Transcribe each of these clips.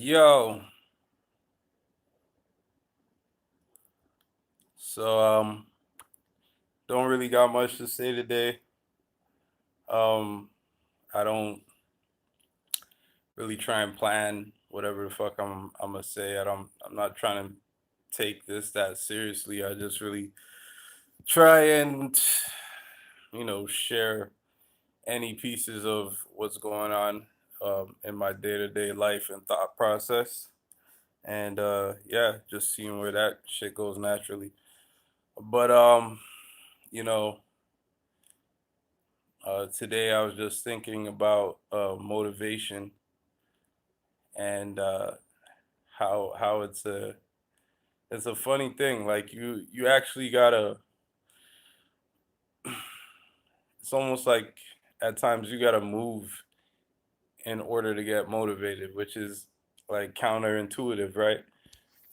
Yo, so don't really got much to say today. Um, I don't really try and plan whatever the fuck I'm gonna say. I'm not trying to take this that seriously. I just really try and share any pieces of what's going on in my day-to-day life and thought process. And yeah, just seeing where that shit goes naturally. But you know, today I was just thinking about motivation and how it's a funny thing. Like you actually gotta. It's almost like at times you gotta move in order to get motivated, which is like counterintuitive, right?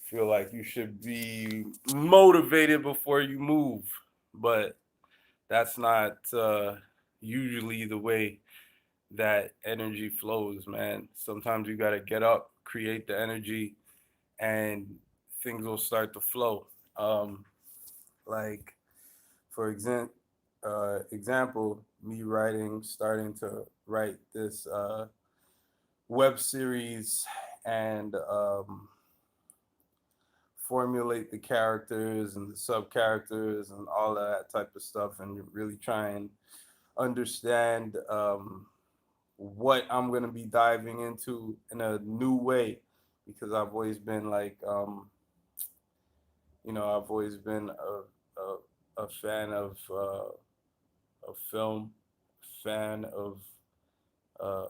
Feel like you should be motivated before you move, but that's not usually the way that energy flows, man. Sometimes you got to get up, create the energy, and things will start to flow. Um, like, for example, me starting to write this web series and formulate the characters and the sub characters and all of that type of stuff, and really try and understand what I'm gonna be diving into in a new way, because I've always been like, I've always been a fan of film, fan of uh,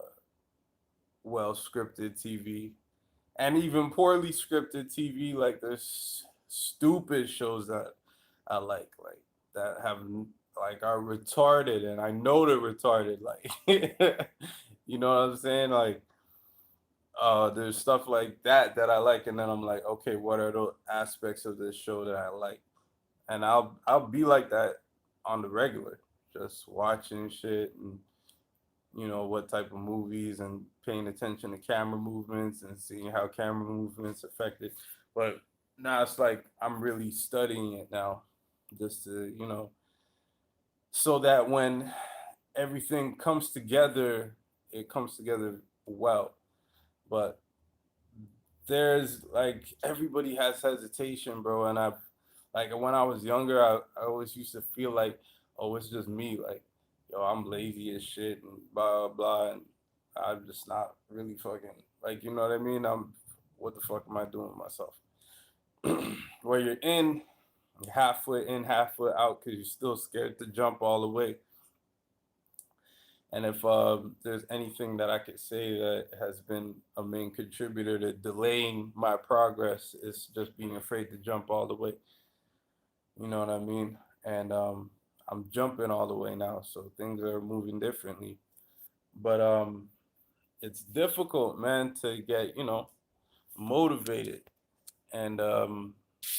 well scripted TV, and even poorly scripted TV. Like there's stupid shows that I like that have like are retarded, and I know they're retarded. Like, you know what I'm saying? Like, there's stuff like that I like, and then I'm like, okay, what are the aspects of this show that I like? And I'll be like that on the regular, just watching shit and what type of movies and paying attention to camera movements and seeing how camera movements affect it. But now it's like I'm really studying it now, just to so that when everything comes together, it comes together well. But there's like everybody has hesitation, bro. And I've like when I was younger, I always used to feel like, oh, it's just me. Like, yo, I'm lazy as shit and blah blah, and I'm just not really fucking like, you know what I mean? What the fuck am I doing with myself? Where you're in, half foot in, half foot out, because you're still scared to jump all the way. And if there's anything that I could say that has been a main contributor to delaying my progress, is just being afraid to jump all the way. You know what I mean? And I'm jumping all the way now, so things are moving differently. But it's difficult, man, to get motivated, and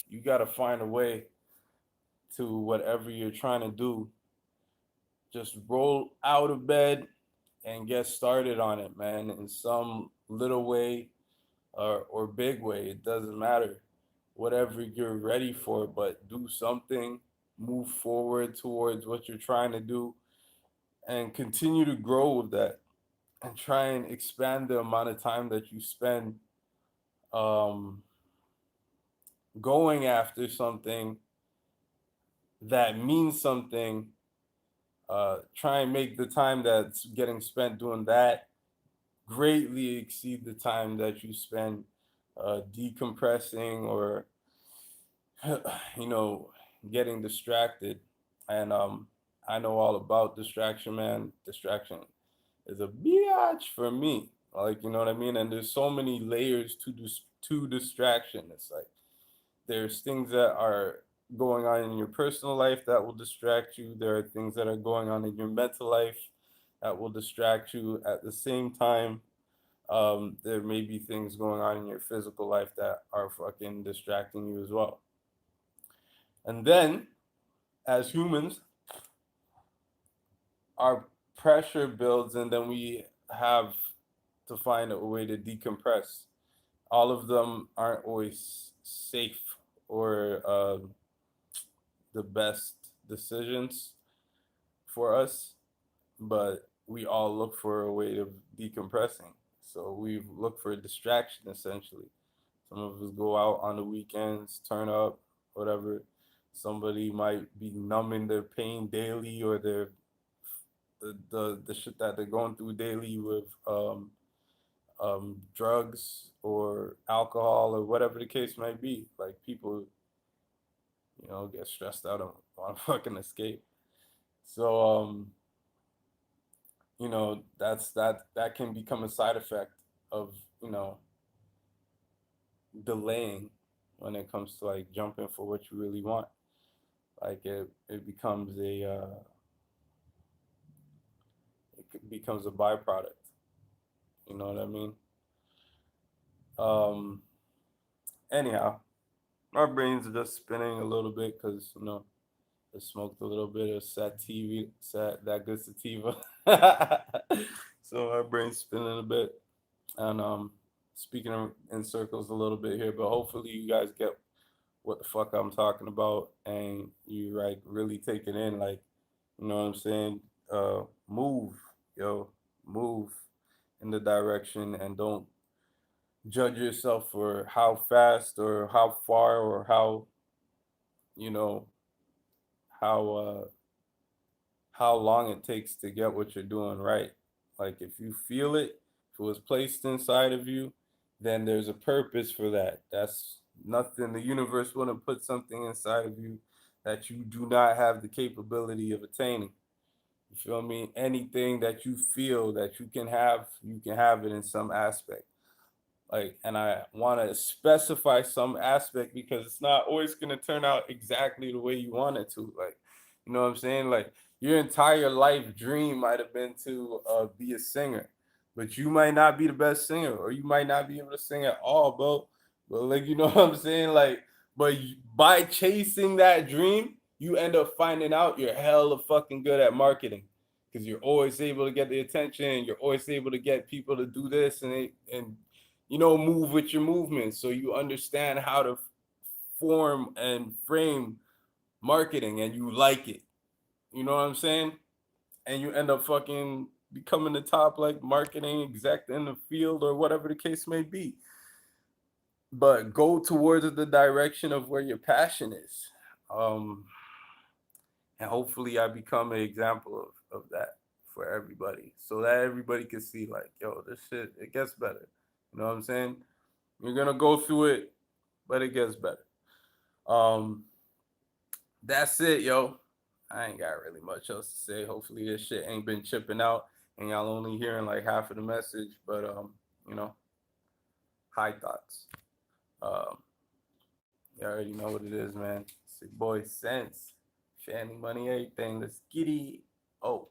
you got to find a way to whatever you're trying to do. Just roll out of bed and get started on it, man, in some little way or big way. It doesn't matter. Whatever you're ready for, but do something, move forward towards what you're trying to do, and continue to grow with that. And try and expand the amount of time that you spend um, going after something that means something. Try and make the time that's getting spent doing that greatly exceed the time that you spend decompressing or you know getting distracted. And I know all about distraction, man. Distraction is a biatch for me. Like, you know what I mean? And there's so many layers to distraction. It's like there's things that are going on in your personal life that will distract you. There are things that are going on in your mental life that will distract you. At the same time, there may be things going on in your physical life that are fucking distracting you as well. And then, as humans, our pressure builds, and then we have to find a way to decompress. all of them aren't always safe or the best decisions for us, but we all look for a way of decompressing. So we look for a distraction essentially. Some of us go out on the weekends, turn up, whatever. Somebody might be numbing their pain daily or their the shit that they're going through daily with drugs or alcohol or whatever the case might be. Like people, get stressed out and want to fucking escape. So that can become a side effect of you know delaying when it comes to like jumping for what you really want. Like it becomes becomes a byproduct. You know what I mean? Um, anyhow, my brain's just spinning a little bit because I smoked a little bit of that good sativa. So my brain's spinning a bit, and speaking in circles a little bit here, but hopefully you guys get what the fuck I'm talking about, and you like really take it in, like, you know what I'm saying? Move, yo, move in the direction, and don't judge yourself for how fast or how far or you know how how long it takes to get what you're doing right. Like if you feel it, if it was placed inside of you, then there's a purpose for that. That's nothing. The universe wouldn't put something inside of you that you do not have the capability of attaining. You feel me? Anything that you feel that you can have it in some aspect. Like, and I want to specify some aspect because it's not always going to turn out exactly the way you want it to. Like, you know what I'm saying? Like your entire life dream might have been to be a singer, but you might not be the best singer, or you might not be able to sing at all, bro. But like, you know what I'm saying? Like, but by chasing that dream, you end up finding out you're hella fucking good at marketing because you're always able to get the attention. You're always able to get people to do this and move with your movements, so you understand how to form and frame marketing, and you like it. You know what I'm saying? And you end up fucking becoming the top like marketing exec in the field or whatever the case may be. But go towards the direction of where your passion is. Um, and hopefully I become an example of that for everybody, so that everybody can see like, yo, this shit, it gets better. You know what I'm saying? You're gonna go through it, but it gets better. Um, that's it, yo. I ain't got really much else to say. Hopefully this shit ain't been chipping out and y'all only hearing like half of the message, but you know, high thoughts. Um, you already know what it is, man. It's your boy Sense. Family, money, everything. Let's get it. Oh.